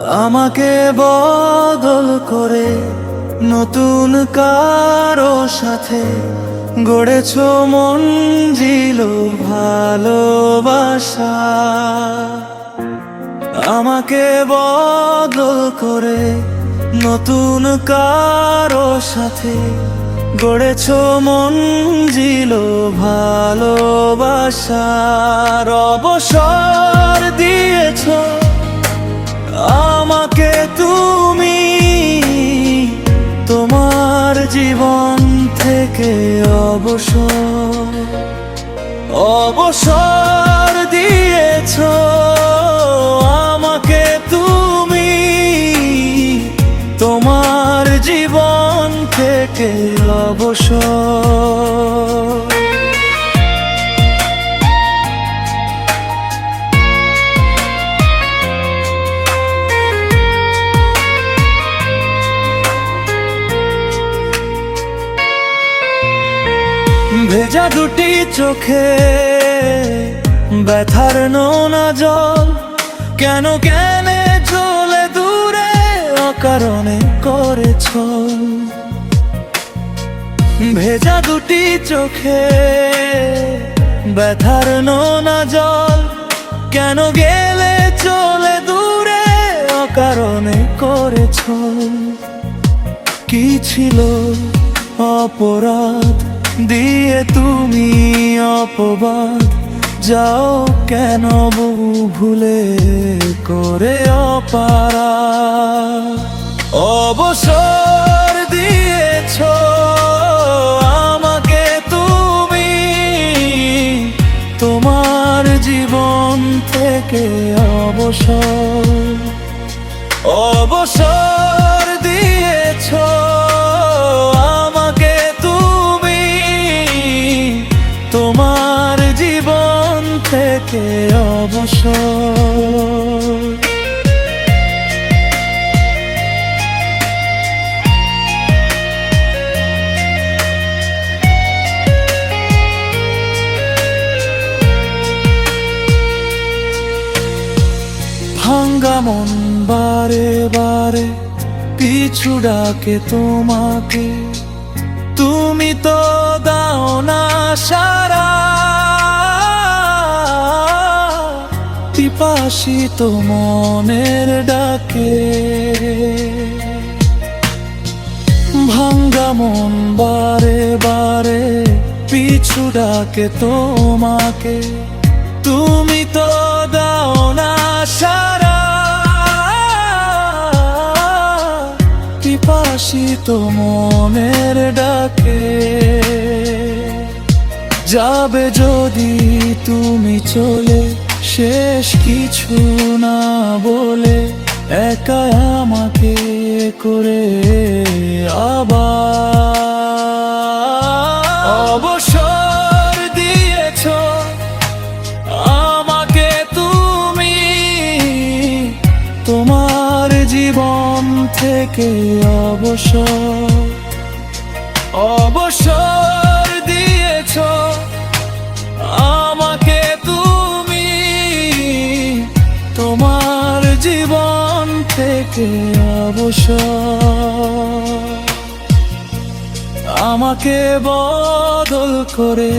আমাকে বদল করে নতুন কারো সাথে গড়েছো মঞ্জিল ভালোবাসা। আমাকে বদল করে নতুন কারো সাথে গড়েছো মঞ্জিল ভালোবাসার। অবসর দিয়েছো আমাকে তুমি, তোমার জীবন থেকে অবসর দিয়েছো আমাকে তুমি, তোমার জীবন থেকে অবসর। ভেজা দুটি চোখে ব্যথার নোনা জল, কেন কেনে চলে দূরে অকারণে করেছ। ভেজা দুটি চোখে ব্যথার নোনা জল, কেন গেলে চলে দূরে অকারণে করেছ। কি ছিল অপরাধ দিয়ে তুমি অপবাদ, যাও কেন বহু ভুলে করে অপারাধ। অবসর দিয়েছ আমাকে তুমি, তোমার জীবন থেকে অবসর দিয়েছ আমাকে তুমি, তোমার জীবন থেকে অবসর। ভাঙ্গা মন বারে বারে পিছু ডাকে তোমাকে, তুমি তো দাও না সারা। পিপাসিত মনের ডাকে ভাঙ্গা মন বারে বারে পিছু ডাকে তোমাকে, তুমি তো দাও না সারা। পিপাসিত মনের ডাকে যাবে যদি তুমি চলে, শেষ কিছু না বলে একা আমাকে করে আবার। অবসর দিয়েছ আমাকে তুমি, তোমার জীবন থেকে অবসর দিয়েছ আমাকে তুমি, তোমার জীবন থেকে অবসর। আমাকে বদল করে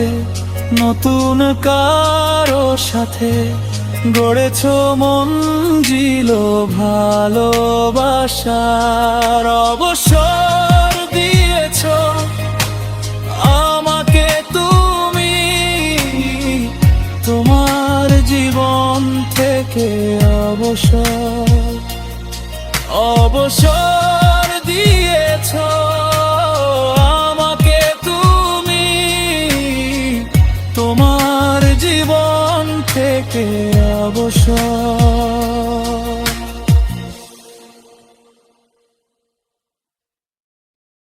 নতুন কারো সাথে গড়েছো মঞ্জিল ভালোবাসার। অবসর দিয়েছ আমাকে তুমি, তোমার জীবন থেকে অবসর দিয়েছ।